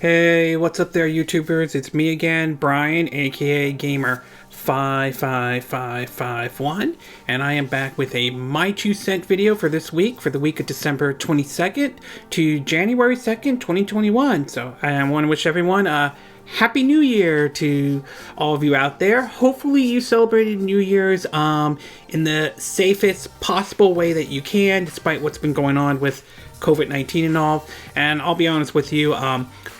Hey, what's up there, YouTubers? It's me again, Brian, aka Gamer55551, and I am back with a My 2 Cent video for this week, for the week of December 22nd to January 2nd, 2021. So I want to wish everyone a Happy New Year to all of you out there. Hopefully you celebrated New Year's in the safest possible way that you can, despite what's been going on with COVID-19 and all. And I'll be honest with you,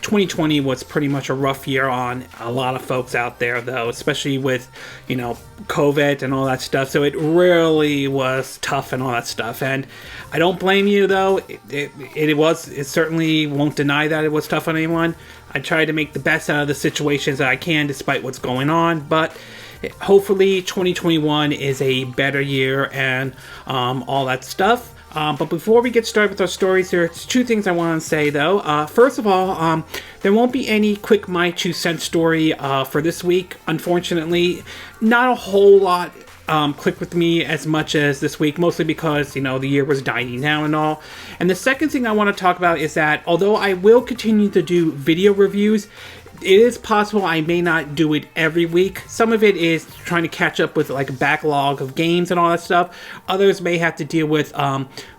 2020 was pretty much a rough year on a lot of folks out there, though, especially with, you know, COVID and all that stuff. So it really was tough and all that stuff. And I don't blame you, though. It certainly won't deny that it was tough on anyone. I tried to make the best out of the situations that I can, despite what's going on. But hopefully 2021 is a better year and all that stuff. But before we get started with our stories, there's two things I want to say, though. First of all, there won't be any quick My 2 Cent story for this week. Unfortunately, not a whole lot clicked with me as much as this week, mostly because, you know, the year was dying down and all. And the second thing I want to talk about is that although I will continue to do video reviews, it is possible I may not do it every week. Some of it is trying to catch up with like a backlog of games and all that stuff. Others may have to deal with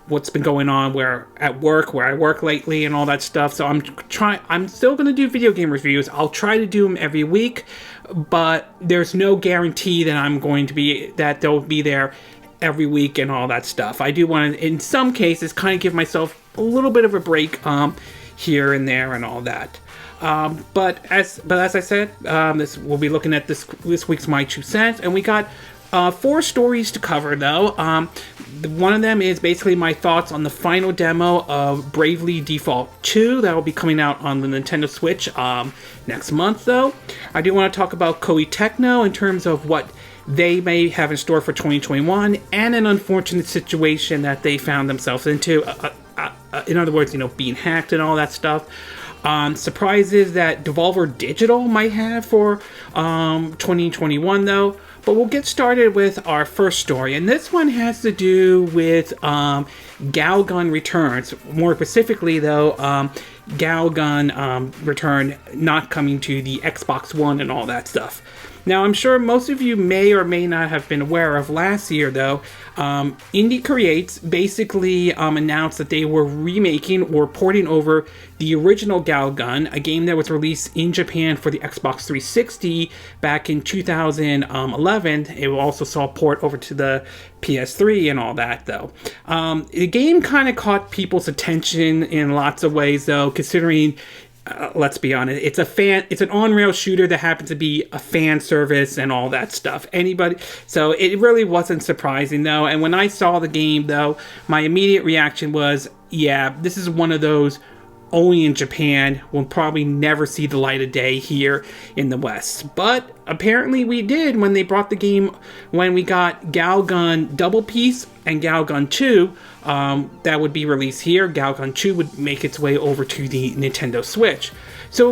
what's been going on where I work lately and all that stuff. So I'm still going to do video game reviews. I'll try to do them every week, but there's no guarantee that they'll be there every week and all that stuff. I do want to, in some cases, kind of give myself a little bit of a break here and there and all that. But as I said, we'll be looking at this week's My 2 Cents, and we got 4 stories to cover, though. One of them is basically my thoughts on the final demo of Bravely Default 2 that will be coming out on the Nintendo Switch next month, though. I do want to talk about Koei Tecmo in terms of what they may have in store for 2021, and an unfortunate situation that they found themselves into. In other words, you know, being hacked and all that stuff. Surprises that Devolver Digital might have for 2021, though. But we'll get started with our first story, and this one has to do with Gal Gun Returns. More specifically, though, Gal Gun Return not coming to the Xbox One and all that stuff. Now, I'm sure most of you may or may not have been aware of last year, though. Indie Creates basically announced that they were remaking or porting over the original Gal Gun, a game that was released in Japan for the Xbox 360 back in 2011. It also saw a port over to the PS3 and all that, though. The game kind of caught people's attention in lots of ways, though, considering let's be honest, it's an on-rail shooter that happens to be a fan service and all that stuff. So it really wasn't surprising, though. And when I saw the game, though, my immediate reaction was, yeah, this is one of those only in Japan, will probably never see the light of day here in the West. But apparently we did when they brought the game, when we got Gal Gun Double Piece and Gal Gun 2, that would be released here. Gal Gun 2 would make its way over to the Nintendo Switch. So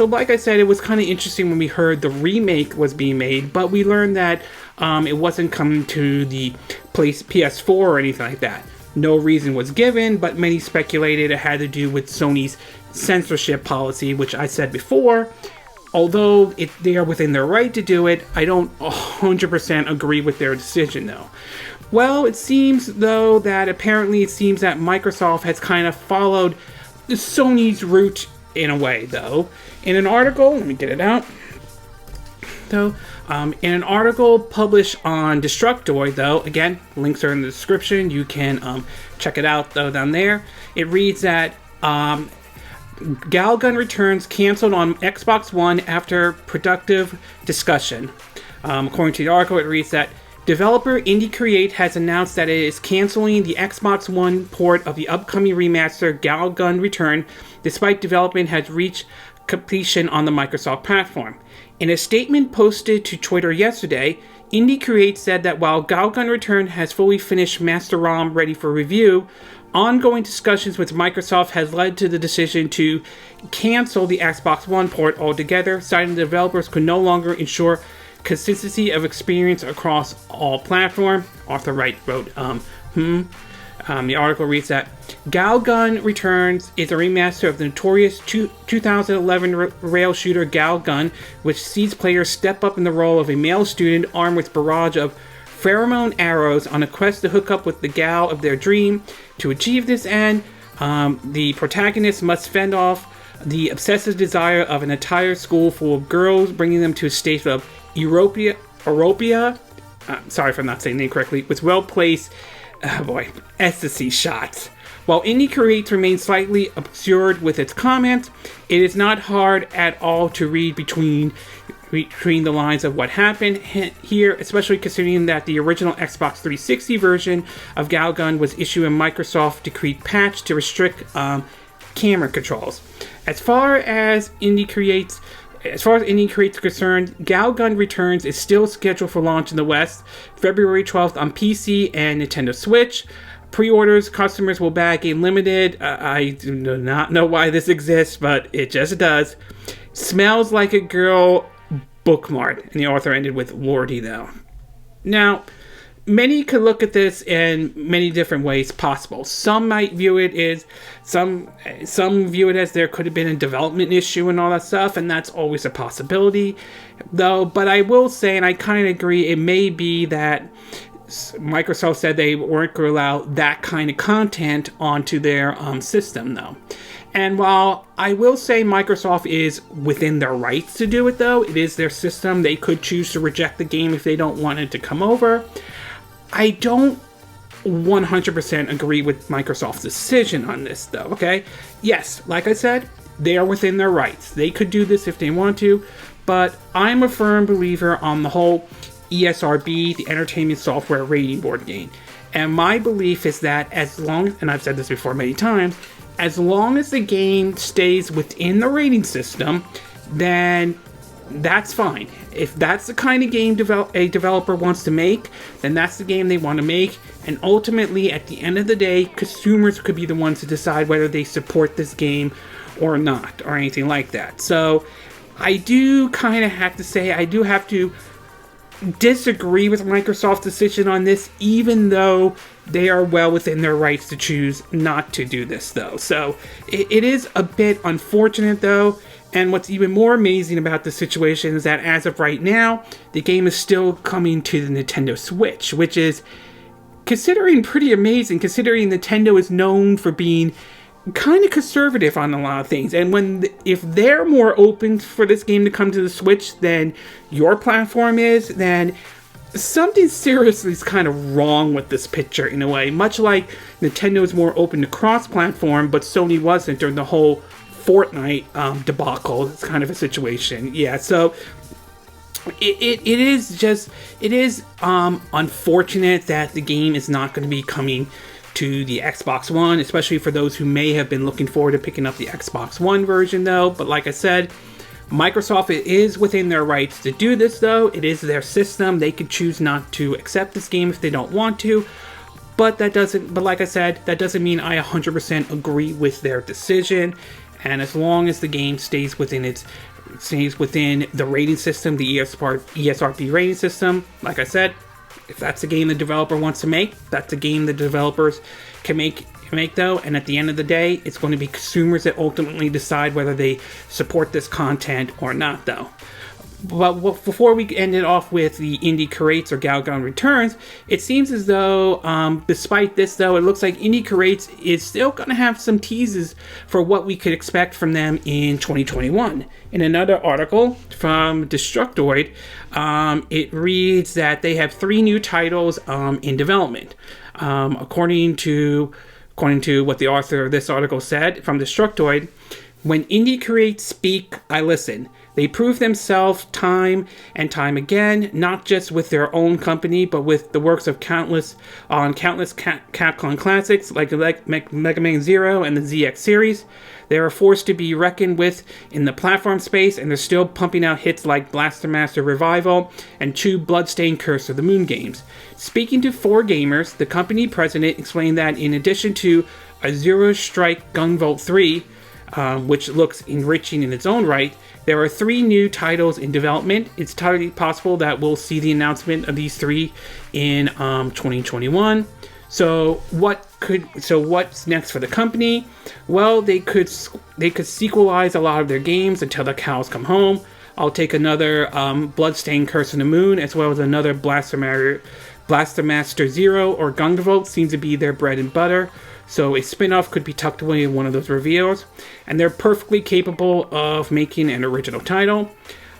like I said, it was kind of interesting when we heard the remake was being made, but we learned that it wasn't coming to the PS4 or anything like that. No reason was given, but many speculated it had to do with Sony's censorship policy, which I said before. Although they are within their right to do it, I don't 100% agree with their decision, though. Well, it seems, though, that Microsoft has kind of followed Sony's route in a way, though. In an article, let me get it out. Though, in an article published on Destructoid, though, again, links are in the description, you can check it out, though, down there. It reads that Gal Gun Returns canceled on Xbox One after productive discussion. According to the article, it reads that developer Indie Create has announced that it is canceling the Xbox One port of the upcoming remaster Gal Gun Return, despite development has reached completion on the Microsoft platform. In a statement posted to Twitter yesterday, Indie Create said that while Gal Gun Return has fully finished Master ROM ready for review, ongoing discussions with Microsoft has led to the decision to cancel the Xbox One port altogether, citing the developers could no longer ensure consistency of experience across all platforms. Arthur Wright wrote, The article reads that Gal Gun Returns is a remaster of the notorious 2011 rail shooter Gal Gun, which sees players step up in the role of a male student armed with a barrage of pheromone arrows on a quest to hook up with the gal of their dream. To achieve this end, the protagonist must fend off the obsessive desire of an entire school full of girls, bringing them to a state of Europia, sorry if I'm not saying the name correctly, with well-placed, ecstasy shots. While indie creates remain slightly absurd with its comments, it is not hard at all to read between the lines of what happened here, especially considering that the original Xbox 360 version of Gal Gun was issued a Microsoft decreed patch to restrict camera controls. As far as indie creates are concerned, Gal Gun Returns is still scheduled for launch in the West, February 12th on PC and Nintendo Switch. Pre-orders, customers will bag a limited, I do not know why this exists, but it just does. Smells like a girl bookmark, and the author ended with Lordy though. Now, many could look at this in many different ways possible. Some might view it as some view it as there could have been a development issue and all that stuff, and that's always a possibility, though. But I will say, and I kind of agree, it may be that Microsoft said they weren't going to allow that kind of content onto their system, though. And while I will say Microsoft is within their rights to do it, though, it is their system. They could choose to reject the game if they don't want it to come over. I don't 100% agree with Microsoft's decision on this, though, okay? Yes, like I said, they are within their rights. They could do this if they want to, but I'm a firm believer on the whole ESRB, the Entertainment Software Rating Board game. And my belief is that as long, and I've said this before many times, as long as the game stays within the rating system, then that's fine. If that's the kind of game a developer wants to make, then that's the game they want to make. And ultimately, at the end of the day, consumers could be the ones to decide whether they support this game or not, or anything like that. So I do kind of have to say, I do have to disagree with Microsoft's decision on this, even though they are well within their rights to choose not to do this, though. So it is a bit unfortunate, though. And what's even more amazing about the situation is that as of right now, the game is still coming to the Nintendo Switch, which is considering pretty amazing, considering Nintendo is known for being kind of conservative on a lot of things. And if they're more open for this game to come to the Switch than your platform is, then something seriously is kind of wrong with this picture in a way. Much like Nintendo is more open to cross-platform, but Sony wasn't during the whole Fortnite debacle. It's kind of a situation. Yeah, so it is unfortunate that the game is not going to be coming to the Xbox One, especially for those who may have been looking forward to picking up the Xbox One version, though. But like I said, Microsoft is within their rights to do this, though. It is their system. They could choose not to accept this game if they don't want to. But like I said, that doesn't mean I 100% agree with their decision. And as long as the game stays within the rating system, the ESRB rating system, like I said, if that's the game the developer wants to make, that's the game the developers can make though. And at the end of the day, it's going to be consumers that ultimately decide whether they support this content or not, though. But before we end it off with the Indie Curates or Gal Gun Returns, it seems as though, despite this though, it looks like Indie Curates is still going to have some teases for what we could expect from them in 2021. In another article from Destructoid, it reads that they have 3 new titles in development. According to what the author of this article said from Destructoid, when Indie Curates speak, I listen. They prove themselves time and time again, not just with their own company, but with the works of countless Capcom classics like Mega Man Zero and the ZX series. They are a force to be reckoned with in the platform space, and they're still pumping out hits like Blaster Master Revival and 2 Bloodstained Curse of the Moon games. Speaking to 4Gamers, the company president explained that in addition to a Zero Strike Gunvolt 3, which looks enriching in its own right, there are 3 new titles in development. It's entirely possible that we'll see the announcement of these 3 in 2021. So what's next for the company? Well, they could sequelize a lot of their games until the cows come home. I'll take another Bloodstained Curse of the Moon, as well as another Blaster Master Zero or Gunvolt seems to be their bread and butter. So a spin-off could be tucked away in one of those reveals, and they're perfectly capable of making an original title.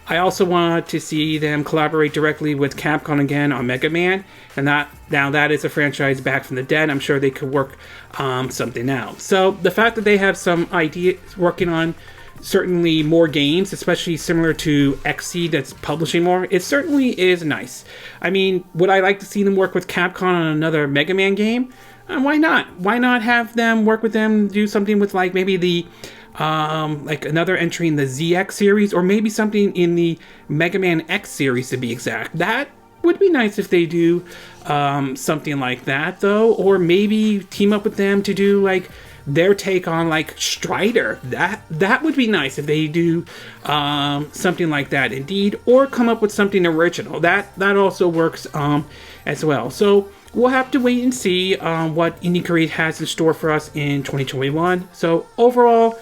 I also want to see them collaborate directly with Capcom again on Mega Man, and that is a franchise back from the dead. I'm sure they could work something out. So the fact that they have some ideas working on certainly more games, especially similar to XC that's publishing more, it certainly is nice. I mean, would I like to see them work with Capcom on another Mega Man game? Why not? Why not have them work with them, do something with like maybe the like another entry in the ZX series, or maybe something in the Mega Man X series to be exact. That would be nice if they do something like that though, or maybe team up with them to do like their take on like Strider. That would be nice if they do something like that indeed, or come up with something original. That also works as well. So we'll have to wait and see what Indie Create has in store for us in 2021. So overall,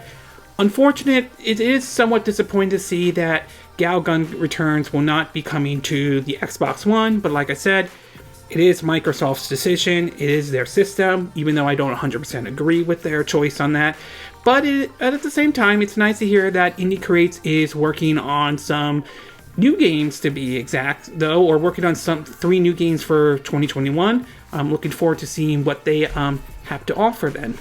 unfortunate, it is somewhat disappointing to see that Gal Gun Returns will not be coming to the Xbox One, but like I said, it is Microsoft's decision, it is their system, even though I don't 100% agree with their choice on that. But at the same time, it's nice to hear that Indie Creates is working on some new games to be exact, though, or working on 3 new games for 2021. I'm looking forward to seeing what they have to offer then.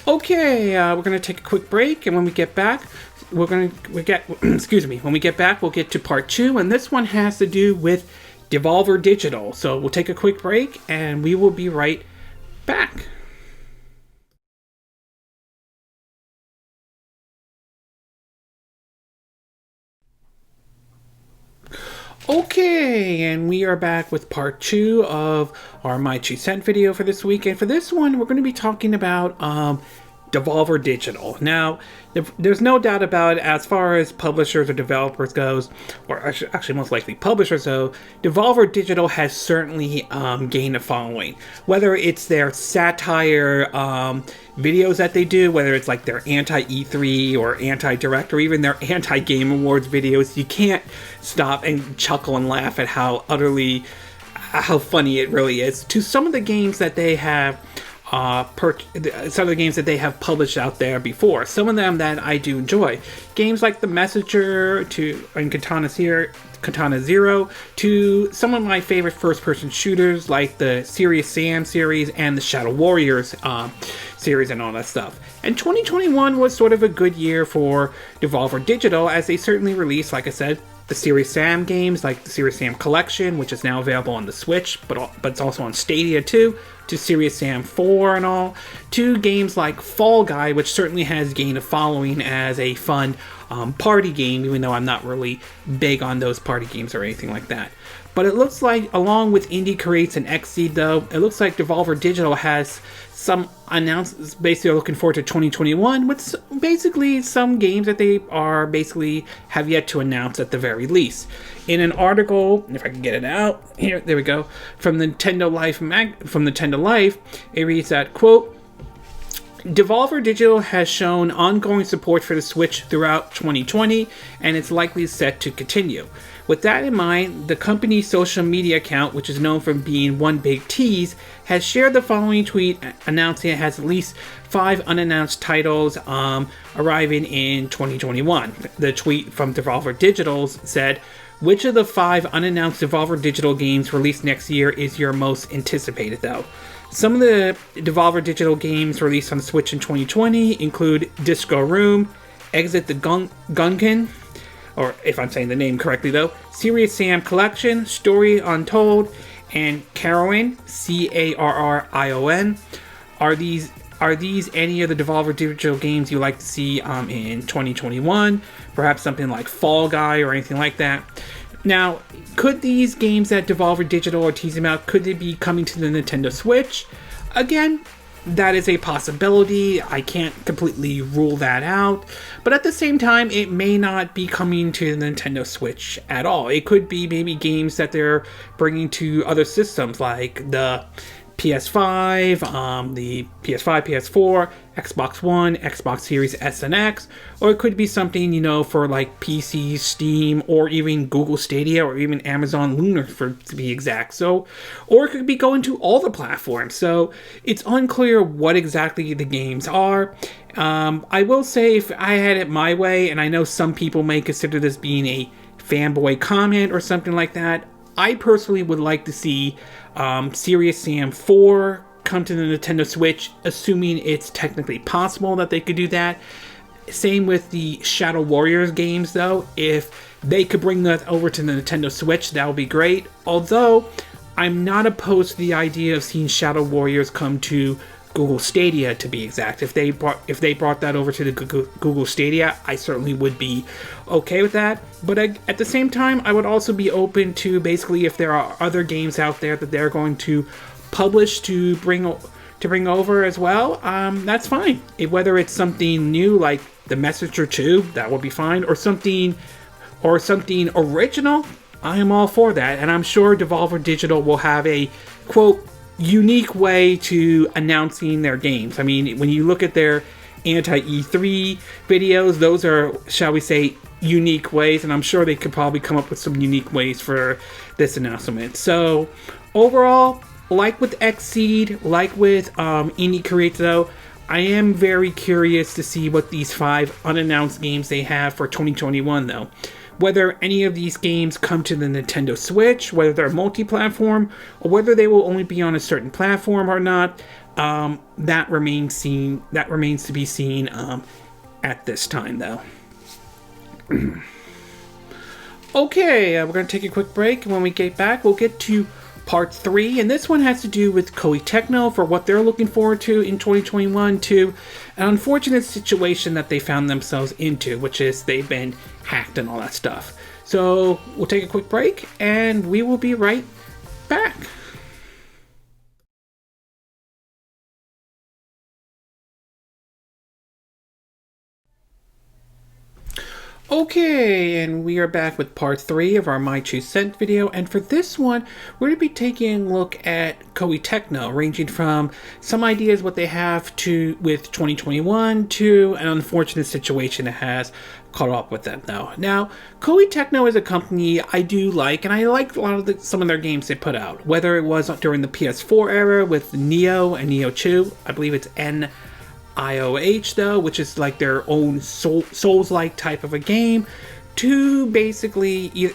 Okay, we're going to take a quick break, and when we get back, when we get back, we'll get to part 2, and this one has to do with Devolver Digital. So we'll take a quick break, and we will be right back. Okay, and we are back with part 2 of our My 2 Cent video for this week. And for this one, we're going to be talking about Devolver Digital. Now, there's no doubt about it, as far as publishers or developers goes, or actually most likely publishers though, Devolver Digital has certainly gained a following. Whether it's their satire videos that they do, whether it's like their anti-E3 or anti-Direct, or even their anti-Game Awards videos, you can't stop and chuckle and laugh at how funny it really is. To some of the games that they have some of the games that they have published out there before. Some of them that I do enjoy. Games like The Messenger and Katana Zero, to some of my favorite first-person shooters like the Serious Sam series and the Shadow Warriors series and all that stuff. And 2021 was sort of a good year for Devolver Digital, as they certainly released, like I said, the Serious Sam games, like the Serious Sam Collection, which is now available on the Switch, but it's also on Stadia too, to Serious Sam 4 and all, to games like Fall Guy, which certainly has gained a following as a fun party game, even though I'm not really big on those party games or anything like that. But it looks like, along with Indie Creates and XSeed though, it looks like Devolver Digital has some announcements, basically looking forward to 2021, with basically some games that they are basically have yet to announce at the very least. In an article, if I can get it out, here, there we go, from Nintendo Life, it reads that, quote, Devolver Digital has shown ongoing support for the Switch throughout 2020, and it's likely set to continue. With that in mind, the company's social media account, which is known for being One Big Tease, has shared the following tweet announcing it has at least 5 unannounced titles arriving in 2021. The tweet from Devolver Digital said, which of the 5 unannounced Devolver Digital games released next year is your most anticipated though? Some of the Devolver Digital games released on Switch in 2020 include Disco Room, Exit the Gungeon, or if I'm saying the name correctly though, Serious Sam Collection, Story Untold, and Carrion, Carrion. Are these any of the Devolver Digital games you like to see in 2021? Perhaps something like Fall Guy or anything like that. Now, could these games that Devolver Digital are teasing out, could they be coming to the Nintendo Switch? Again, that is a possibility. I can't completely rule that out. But at the same time, it may not be coming to the Nintendo Switch at all. It could be maybe games that they're bringing to other systems like the PS5, the PS5, PS4, Xbox One, Xbox Series S and X, or it could be something, you know, for like PC, Steam, or even Google Stadia, or even Amazon Luna, to be exact. So, or it could be going to all the platforms. So it's unclear what exactly the games are. I will say, if I had it my way, and I know some people may consider this being a fanboy comment or something like that, I personally would like to see Serious Sam 4 come to the Nintendo Switch, assuming it's technically possible that they could do that. Same with the Shadow Warriors games, though. If they could bring that over to the Nintendo Switch, that would be great. Although, I'm not opposed to the idea of seeing Shadow Warriors come to Google Stadia, to be exact. If they brought that over to the Google Stadia, I certainly would be okay with that. But at the same time, I would also be open to, basically, if there are other games out there that they're going to publish to bring over as well, that's fine. Whether it's something new like The Messenger 2, that would be fine, or something original, I am all for that. And I'm sure Devolver Digital will have a, quote, unique way to announcing their games. I mean, when you look at their anti-E3 videos, those are, shall we say, unique ways, and I'm sure they could probably come up with some unique ways for this announcement. So, overall, like with Xseed, like with Indie Creates, though, I am very curious to see what these 5 unannounced games they have for 2021, though. Whether any of these games come to the Nintendo Switch, whether they're multi-platform, or whether they will only be on a certain platform or not, that remains to be seen at this time, though. Okay, we're going to take a quick break, and when we get back, we'll get to Part 3, and this one has to do with Koei Tecmo for what they're looking forward to in 2021 to an unfortunate situation that they found themselves into, which is they've been hacked and all that stuff. So we'll take a quick break, and we will be right back. Okay, and we are back with part 3 of our My 2 Cent video, and for this one, we're going to be taking a look at Koei Tecmo, ranging from some ideas what they have to with 2021 to an unfortunate situation that has caught up with them now. Now, Koei Tecmo is a company I do like, and I like a lot of some of their games they put out, whether it was during the PS4 era with Neo and Neo 2, I believe it's IOH though, which is like their own Souls-like type of a game, to basically, you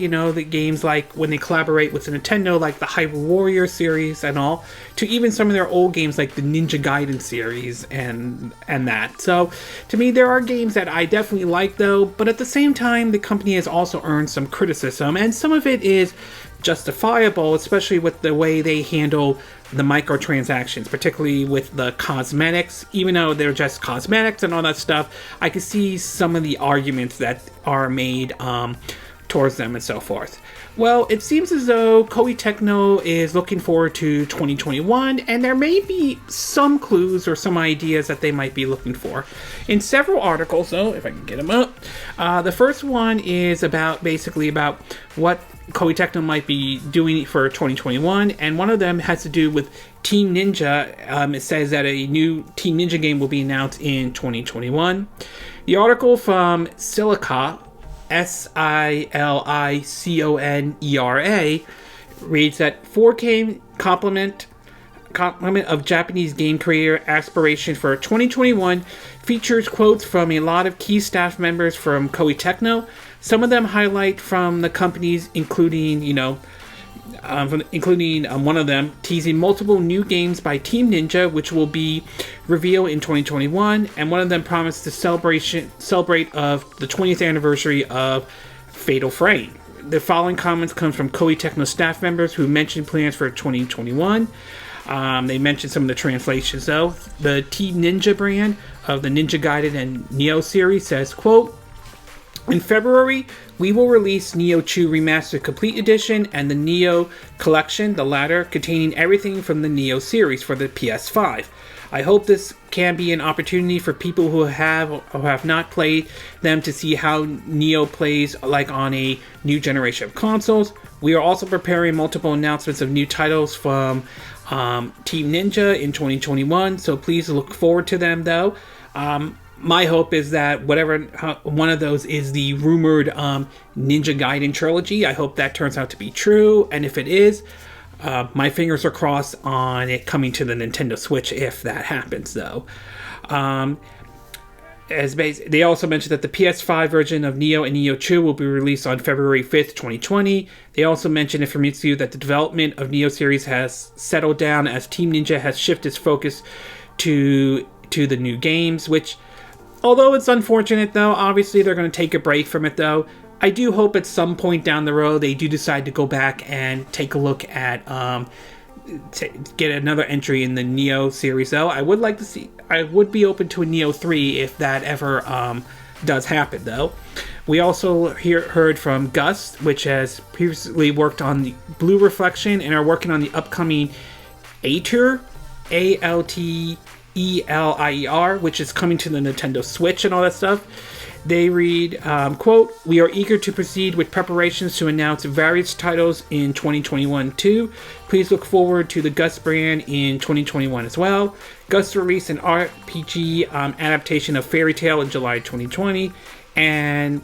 know, the games like when they collaborate with Nintendo, like the Hyrule Warrior series and all, to even some of their old games like the Ninja Gaiden series and that. So, to me, there are games that I definitely like though, but at the same time, the company has also earned some criticism, and some of it is justifiable, especially with the way they handle the microtransactions, particularly with the cosmetics. Even though they're just cosmetics and all that stuff, I can see some of the arguments that are made towards them and so forth. Well, it seems as though Koei Tecmo is looking forward to 2021, and there may be some clues or some ideas that they might be looking for. In several articles, though, if I can get them up, the first one is basically about what Koei Tecmo might be doing for 2021, and one of them has to do with Team Ninja. It says that a new Team Ninja game will be announced in 2021. The article from Silica, SILICONERA, reads that 4K complement of Japanese game creator aspiration for 2021 features quotes from a lot of key staff members from Koei Tecmo. Some of them highlight from the companies, including one of them teasing multiple new games by Team Ninja, which will be revealed in 2021, and one of them promised to celebrate of the 20th anniversary of Fatal Frame. The following comments come from Koei Tecmo staff members who mentioned plans for 2021. They mentioned some of the translations, though. The Team Ninja brand of the Ninja Gaiden and Neo series says, quote, In February, we will release Neo 2 Remastered Complete Edition and the Neo Collection, the latter containing everything from the Neo series for the PS5. I hope this can be an opportunity for people who have not played them to see how Neo plays like on a new generation of consoles. We are also preparing multiple announcements of new titles from Team Ninja in 2021, so please look forward to them though. My hope is that whatever one of those is the rumored Ninja Gaiden trilogy. I hope that turns out to be true, and if it is, my fingers are crossed on it coming to the Nintendo Switch if that happens, though. They also mentioned that the PS5 version of Neo and Neo 2 will be released on February 5th, 2020. They also mentioned in Famitsu that the development of Neo series has settled down as Team Ninja has shifted its focus to the new games, which, although it's unfortunate, though, obviously they're going to take a break from it, though. I do hope at some point down the road they do decide to go back and take a look at get another entry in the Neo series, though. I would be open to a Neo 3 if that ever does happen, though. We also heard from Gus, which has previously worked on the Blue Reflection and are working on the upcoming Alter, Altelier, which is coming to the Nintendo Switch and all that stuff. They read, quote, "We are eager to proceed with preparations to announce various titles in 2021 too. Please look forward to the Gus brand in 2021 as well. Gus released an RPG adaptation of Fairy Tail in July 2020, and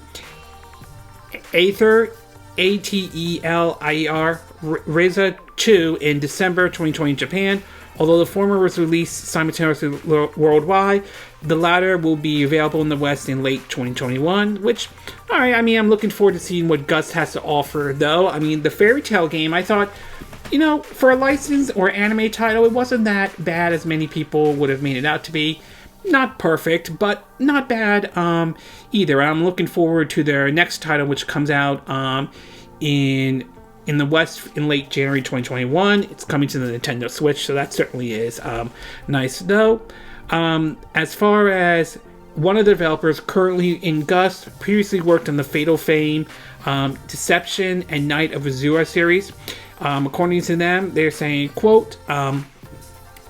Aether, Atelier, Reza 2 in December 2020 in Japan. Although the former was released simultaneously worldwide, the latter will be available in the West in late 2021, which, alright, I mean, I'm looking forward to seeing what Gus has to offer, though. I mean, the Fairy Tail game, I thought, for a licensed or anime title, it wasn't that bad as many people would have made it out to be. Not perfect, but not bad either. I'm looking forward to their next title, which comes out in the West in late January 2021. It's coming to the Nintendo Switch, so that certainly is nice, though. As far as one of the developers currently in Gus, previously worked on the Fatal Frame, Deception, and Night of Azura series. According to them, they're saying, quote,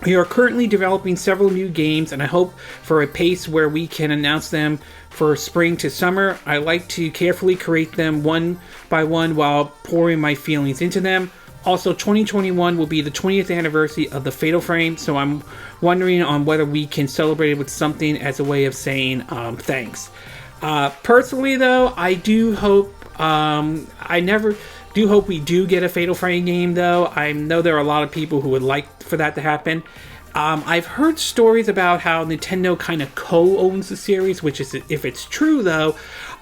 "We are currently developing several new games, and I hope for a pace where we can announce them for spring to summer. I like to carefully create them one by one while pouring my feelings into them. Also, 2021 will be the 20th anniversary of the Fatal Frame, so I'm wondering on whether we can celebrate it with something as a way of saying thanks." Personally, though, I do hope, do hope we do get a Fatal Frame game, though. I know there are a lot of people who would like for that to happen. I've heard stories about how Nintendo kind of co-owns the series, which is, if it's true, though,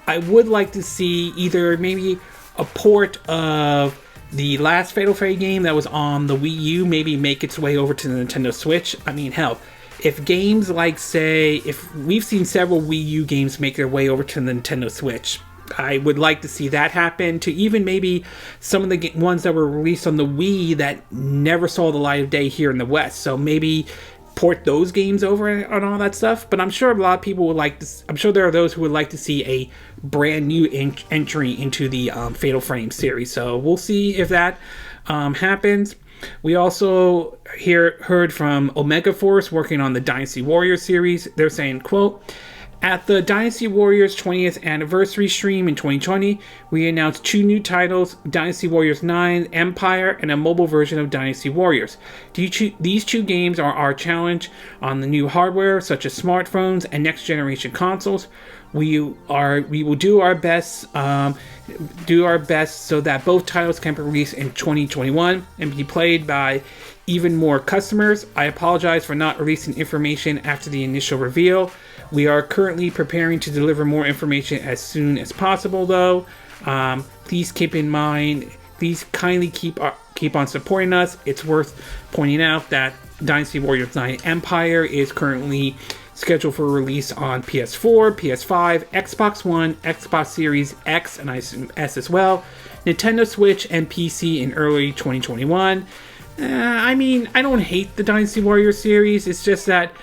I would like to see either maybe a port of the last Fatal Frame game that was on the Wii U maybe make its way over to the Nintendo Switch. I mean, hell, if games like, say, if we've seen several Wii U games make their way over to the Nintendo Switch, I would like to see that happen, to even maybe some of the ones that were released on the Wii that never saw the light of day here in the West. So maybe port those games over and all that stuff. But I'm sure a lot of people would like to, I'm sure there are those who would like to see a brand new entry into the Fatal Frame series. So we'll see if that happens. We also heard from Omega Force working on the Dynasty Warriors series. They're saying, quote, "At the Dynasty Warriors 20th anniversary stream in 2020, we announced 2 new titles, Dynasty Warriors 9 Empire and a mobile version of Dynasty Warriors. These 2 games are our challenge on the new hardware, such as smartphones and next generation consoles. We will do our best so that both titles can be released in 2021 and be played by even more customers. I apologize for not releasing information after the initial reveal. We are currently preparing to deliver more information as soon as possible, though. Please keep in mind, please kindly keep on supporting us. It's worth pointing out that Dynasty Warriors 9 Empire is currently scheduled for release on PS4, PS5, Xbox One, Xbox Series X and S as well, Nintendo Switch, and PC in early 2021. I mean, I don't hate the Dynasty Warriors series. It's just that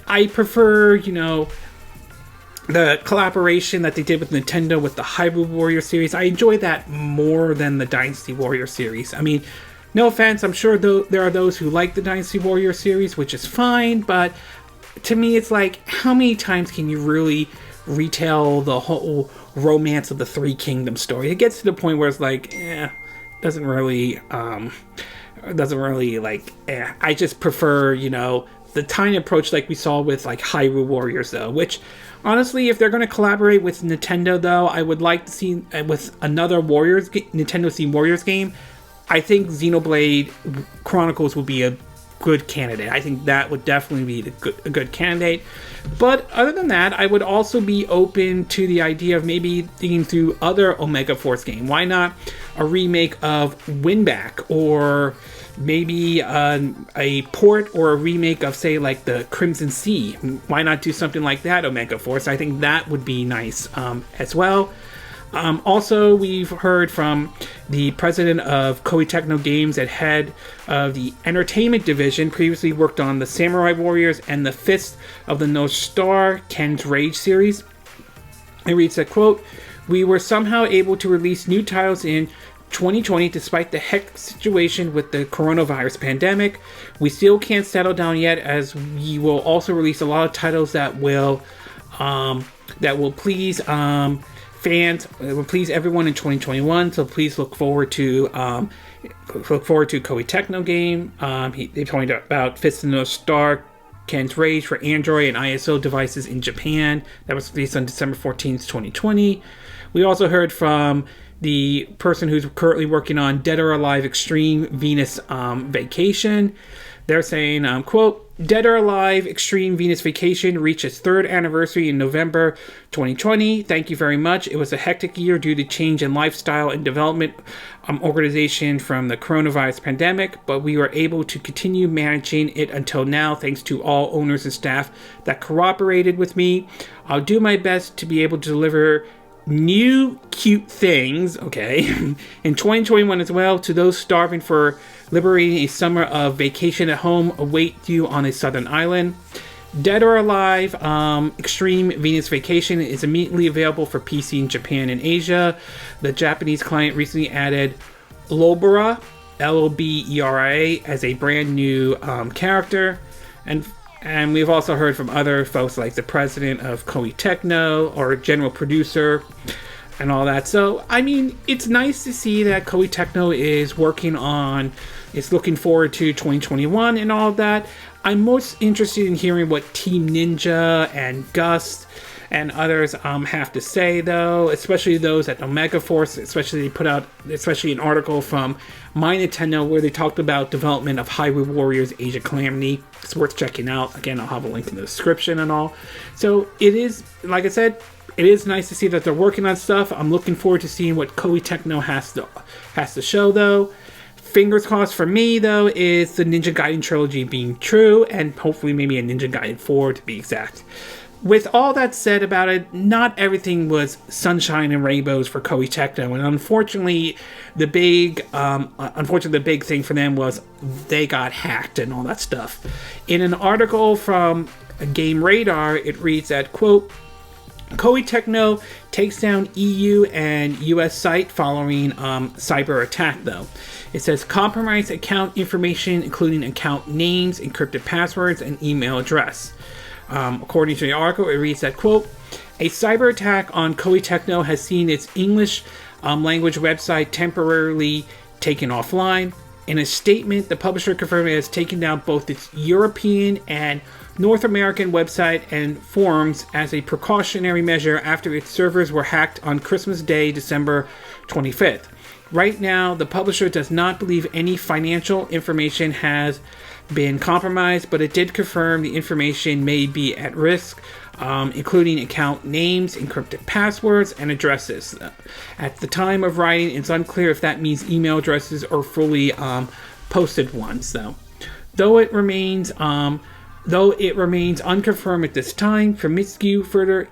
I prefer, the collaboration that they did with Nintendo with the Hyrule Warrior series. I enjoy that more than the Dynasty Warrior series. I mean, no offense, I'm sure there are those who like the Dynasty Warrior series, which is fine, but to me it's like, how many times can you really retell the whole Romance of the Three Kingdoms story? It gets to the point where it's like, doesn't really I just prefer, the tiny approach like we saw with like Hyrule Warriors though, which honestly, if they're going to collaborate with Nintendo though, I would like to see with another Nintendo themed Warriors game. I think Xenoblade Chronicles would be a good candidate. I think that would definitely be a good candidate. But other than that, I would also be open to the idea of maybe thinking through other Omega Force game. Why not a remake of Winback, or maybe a port or a remake of, say, like the Crimson Sea? Why not do something like that, Omega Force? I think that would be nice as well. Also, we've heard from the president of Koei Tecmo Games and head of the entertainment division, previously worked on the Samurai Warriors and the Fist of the North Star, Ken's Rage series. It reads that, quote, "We were somehow able to release new titles in 2020 despite the hectic situation with the coronavirus pandemic. We still can't settle down yet, as we will also release a lot of titles that will please fans, it will please everyone in 2021. So please look forward to Koei Tecmo game." They pointed about Fist of the North Star, Ken's Rage for Android and ISO devices in Japan. That was released on December 14th, 2020. We also heard from the person who's currently working on Dead or Alive Extreme Venus Vacation. They're saying, quote, "Dead or Alive Extreme Venus Vacation reached its 3rd anniversary in November 2020. Thank you very much. It was a hectic year due to change in lifestyle and development organization from the coronavirus pandemic, but we were able to continue managing it until now, thanks to all owners and staff that cooperated with me. I'll do my best to be able to deliver new cute things, okay, in 2021 as well. To those starving for liberating a summer of vacation at home, await you on a southern island. Dead or Alive Extreme Venus Vacation is immediately available for PC in Japan and Asia. The Japanese client recently added Lobera, Lobera, as a brand new character. And we've also heard from other folks like the president of Koei Tecmo or general producer and all that. So, I mean, it's nice to see that Koei Tecmo is looking forward to 2021 and all of that. I'm most interested in hearing what Team Ninja and Gus and others have to say, though, especially those at Omega Force. Especially they put out an article from My Nintendo where they talked about development of Hyrule Warriors Age of Calamity. It's worth checking out. Again, I'll have a link in the description and all. So it is, like I said, it is nice to see that they're working on stuff. I'm looking forward to seeing what Koei Tecmo has to show, though. Fingers crossed for me, though, is the Ninja Gaiden trilogy being true, and hopefully maybe a Ninja Gaiden 4 to be exact. With all that said about it, not everything was sunshine and rainbows for Koei Tecmo, and unfortunately, the big thing for them was they got hacked and all that stuff. In an article from Game Radar, it reads that, quote, "Koei Tecmo takes down EU and US site following cyber attack," though. It says compromised account information, including account names, encrypted passwords, and email address. According to the article, it reads that, quote, "A cyber attack on Koei Tecmo has seen its English language website temporarily taken offline. In a statement, the publisher confirmed it has taken down both its European and North American website and forums as a precautionary measure after its servers were hacked on Christmas Day, December 25th. Right now, the publisher does not believe any financial information has been compromised, but it did confirm the information may be at risk, including account names, encrypted passwords, and addresses. At the time of writing, it's unclear if that means email addresses or fully posted ones, though. Though it remains unconfirmed at this time, Famitsu further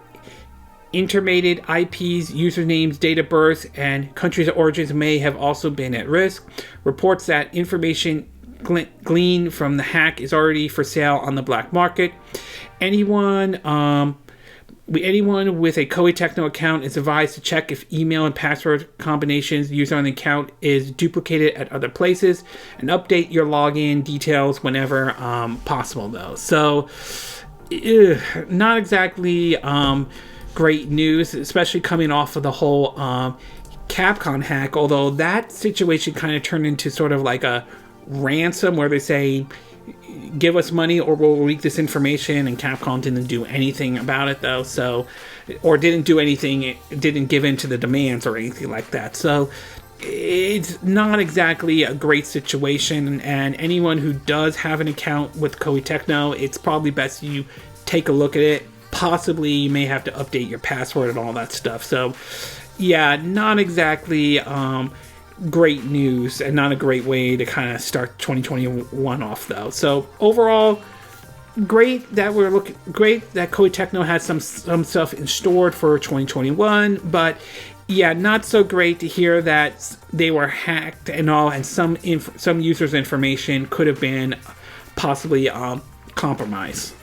intimated IPs, usernames, date of birth, and countries of origins may have also been at risk. Reports that information gleaned from the hack is already for sale on the black market. Anyone Anyone with a Koei Tecmo account is advised to check if email and password combinations used on the account is duplicated at other places, and update your login details whenever possible, though. So, not exactly great news, especially coming off of the whole Capcom hack, although that situation kind of turned into sort of like a ransom where they say, give us money or we'll leak this information, and Capcom didn't do anything about it, though, so, or didn't do anything, didn't give in to the demands or anything like that. So it's not exactly a great situation, and anyone who does have an account with Koei Tecmo, it's probably best you take a look at it. Possibly you may have to update your password and all that stuff. So yeah, not exactly great news, and not a great way to kind of start 2021 off, though. So overall, great that Koei Tecmo has some stuff in store for 2021, but yeah, not so great to hear that they were hacked and all, and some users' information could have been possibly compromised.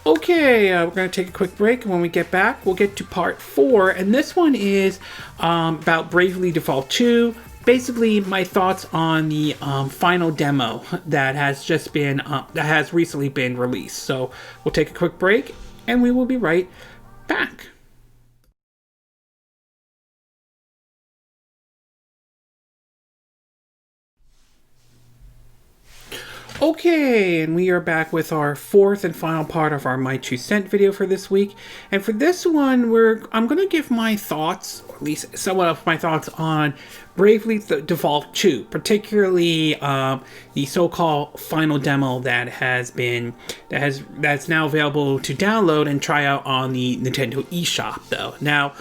Okay, we're going to take a quick break, and when we get back, we'll get to part 4, and this one is about Bravely Default 2. Basically, my thoughts on the final demo that has recently been released. So we'll take a quick break, and we will be right back. Okay, and we are back with our 4th and final part of our My 2 Cent video for this week. And for this one, I'm going to give my thoughts, or at least somewhat of my thoughts, on Bravely Default 2, particularly the so-called final demo that's now available to download and try out on the Nintendo eShop, though. Now,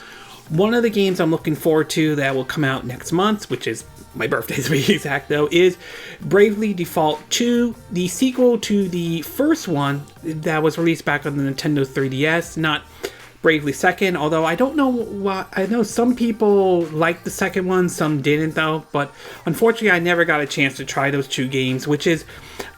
one of the games I'm looking forward to that will come out next month, which is my birthday to be exact, though, is Bravely Default 2, the sequel to the first one that was released back on the Nintendo 3DS, not Bravely Second, although I don't know why. I know some people liked the second one, some didn't, though, but unfortunately I never got a chance to try those 2 games, which is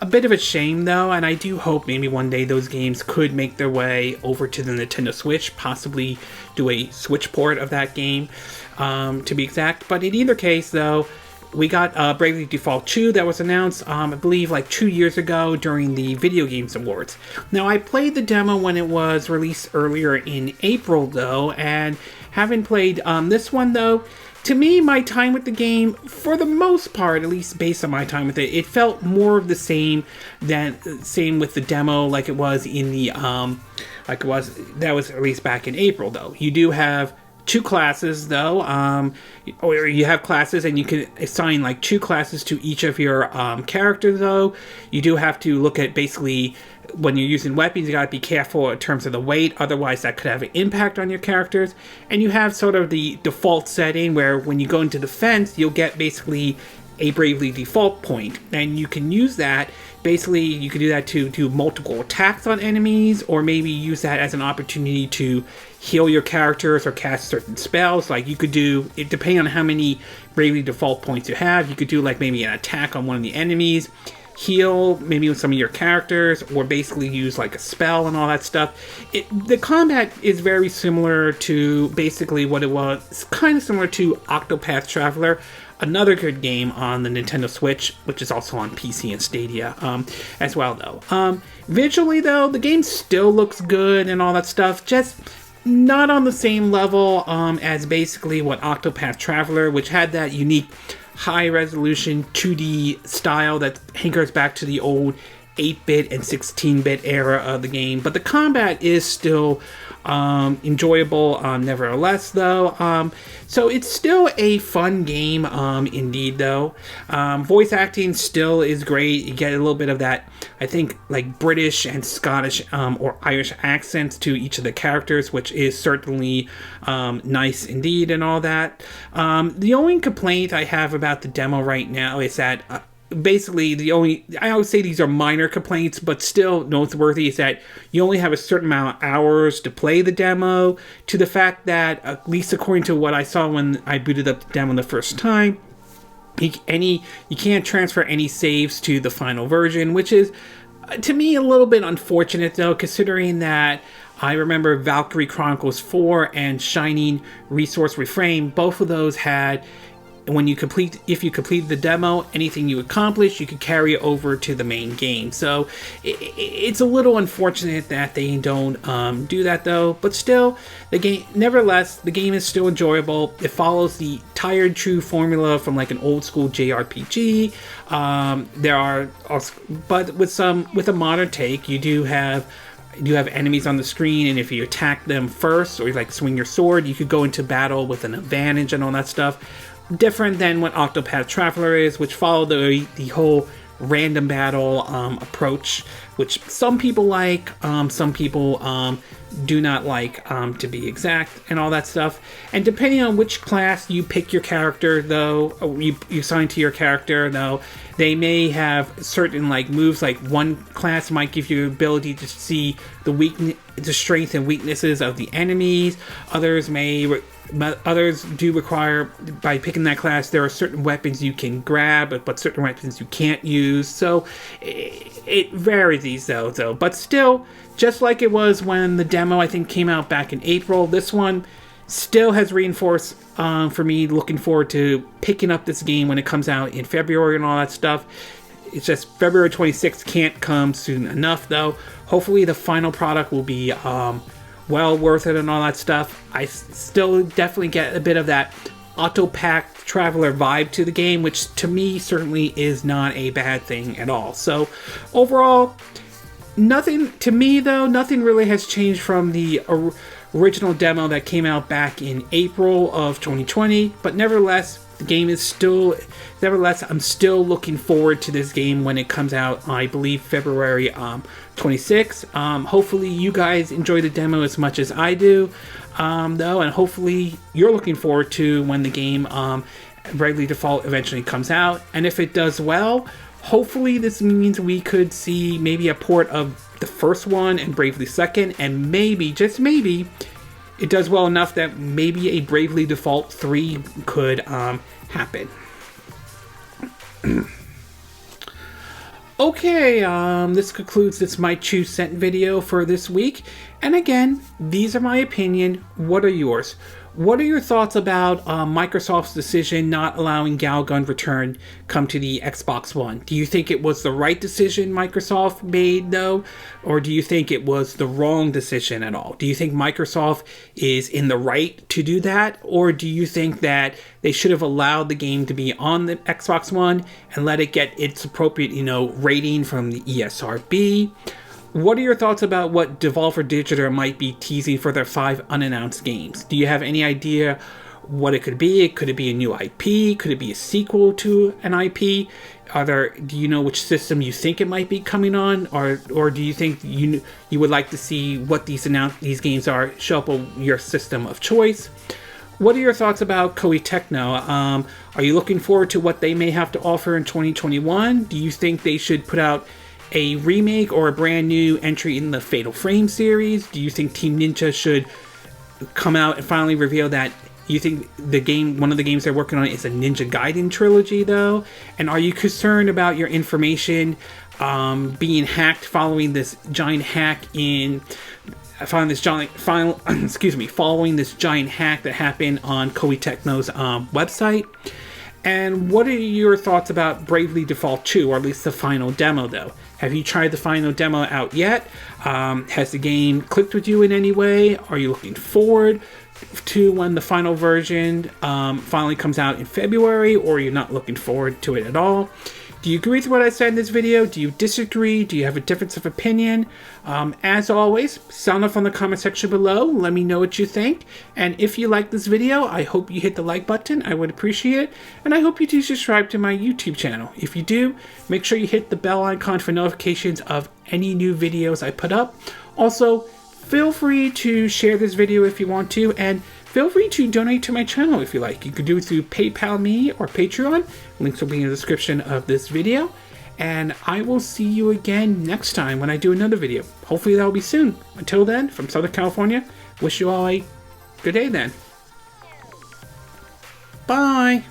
a bit of a shame, though, and I do hope maybe one day those games could make their way over to the Nintendo Switch, possibly do a Switch port of that game, to be exact. But in either case, though, we got Bravely Default 2 that was announced, I believe, like 2 years ago during the Video Games Awards. Now, I played the demo when it was released earlier in April, though, and haven't played this one, though. To me, my time with the game, for the most part, at least based on my time with it, it felt more of the same with the demo, like it was in the that was released back in April, though. You do have 2 classes, though, or you have classes and you can assign like 2 classes to each of your characters, though. You do have to look at, basically, when you're using weapons, you gotta be careful in terms of the weight, otherwise that could have an impact on your characters. And you have sort of the default setting where when you go into defense, you'll get basically a Bravely Default point, and you can use that. Basically, you can do that to do multiple attacks on enemies, or maybe use that as an opportunity to heal your characters or cast certain spells. Like, you could do, it depending on how many Bravely Default points you have, you could do like maybe an attack on one of the enemies, heal maybe with some of your characters, or basically use like a spell and all that stuff. The combat is very similar to basically what it was. It's kind of similar to Octopath Traveler, another good game on the Nintendo Switch, which is also on PC and Stadia as well, though. Visually, though, the game still looks good and all that stuff, just not on the same level as basically what Octopath Traveler, which had that unique high-resolution 2D style that hankers back to the old 8-bit and 16-bit era of the game. But the combat is still enjoyable nevertheless, though. So it's still a fun game indeed, though. Voice acting still is great. You get a little bit of that, I think, like British and Scottish or Irish accents to each of the characters, which is certainly nice indeed and all that. The only complaint I have about the demo right now is that basically, I always say these are minor complaints, but still noteworthy, is that you only have a certain amount of hours to play the demo, to the fact that, at least according to what I saw when I booted up the demo the first time, you can't transfer any saves to the final version, which is To me, a little bit unfortunate though, considering that I remember Valkyrie Chronicles 4 and Shining Resource Reframe, both of those had, if you completed the demo, anything you accomplish, you could carry over to the main game. So it's a little unfortunate that they don't do that though. But still, nevertheless, the game is still enjoyable. It follows the tired true formula from like an old school JRPG. But with a modern take, you do have enemies on the screen, and if you attack them first or like swing your sword, you could go into battle with an advantage and all that stuff. Different than what Octopath Traveler is, which followed the whole random battle approach, which some people like, some people do not like, to be exact, and all that stuff. And depending on which class you pick your character, though, or you assign to your character, though, they may have certain like moves. Like one class might give you the ability to see the strength and weaknesses of the enemies. Others do require, by picking that class, there are certain weapons you can grab, but certain weapons you can't use. So it varies though. But still, just like it was when the demo I think came out back in April, this one still has reinforced for me looking forward to picking up this game when it comes out in February and all that stuff. It's just February 26th can't come soon enough though. Hopefully the final product will be well worth it and all that stuff. I still definitely get a bit of that Octopath Traveler vibe to the game, which to me certainly is not a bad thing at all. So overall, nothing really has changed from the original demo that came out back in April of 2020, but nevertheless, I'm still looking forward to this game when it comes out, I believe February 26th. Hopefully you guys enjoy the demo as much as I do, though, and hopefully you're looking forward to when the game Bravely Default eventually comes out. And if it does well, hopefully this means we could see maybe a port of the first one and Bravely Second, and maybe, just maybe, it does well enough that maybe a Bravely Default 3 could happen. Okay, this concludes this My 2 Cent video for this week. And again, these are my opinion. What are yours? What are your thoughts about Microsoft's decision not allowing Gal Gun Return come to the Xbox One? Do you think it was the right decision Microsoft made, though? Or do you think it was the wrong decision at all? Do you think Microsoft is in the right to do that? Or do you think that they should have allowed the game to be on the Xbox One and let it get its appropriate, rating from the ESRB? What are your thoughts about what Devolver Digital might be teasing for their 5 unannounced games? Do you have any idea what it could be? Could it be a new IP? Could it be a sequel to an IP? Do you know which system you think it might be coming on? Or do you think you would like to see what these games are show up on your system of choice? What are your thoughts about Koei Tecmo? Are you looking forward to what they may have to offer in 2021? Do you think they should put out a remake or a brand new entry in the Fatal Frame series? Do you think Team Ninja should come out and finally reveal that you think one of the games they're working on is a Ninja Gaiden trilogy, though? And are you concerned about your information being hacked following this giant hack following this giant hack that happened on Koei Tecmo's website? And what are your thoughts about Bravely Default 2, or at least the final demo, though? Have you tried the final demo out yet? Has the game clicked with you in any way? Are you looking forward to when the final version finally comes out in February, or are you not looking forward to it at all? Do you agree with what I said in this video? Do you disagree? Do you have a difference of opinion? As always, sound off on the comment section below. Let me know what you think. And if you like this video, I hope you hit the like button. I would appreciate it. And I hope you do subscribe to my YouTube channel. If you do, make sure you hit the bell icon for notifications of any new videos I put up. Also, feel free to share this video if you want to, and feel free to donate to my channel if you like. You can do it through PayPal Me or Patreon. Links will be in the description of this video. And I will see you again next time when I do another video. Hopefully that will be soon. Until then, from Southern California, wish you all a good day then. Bye!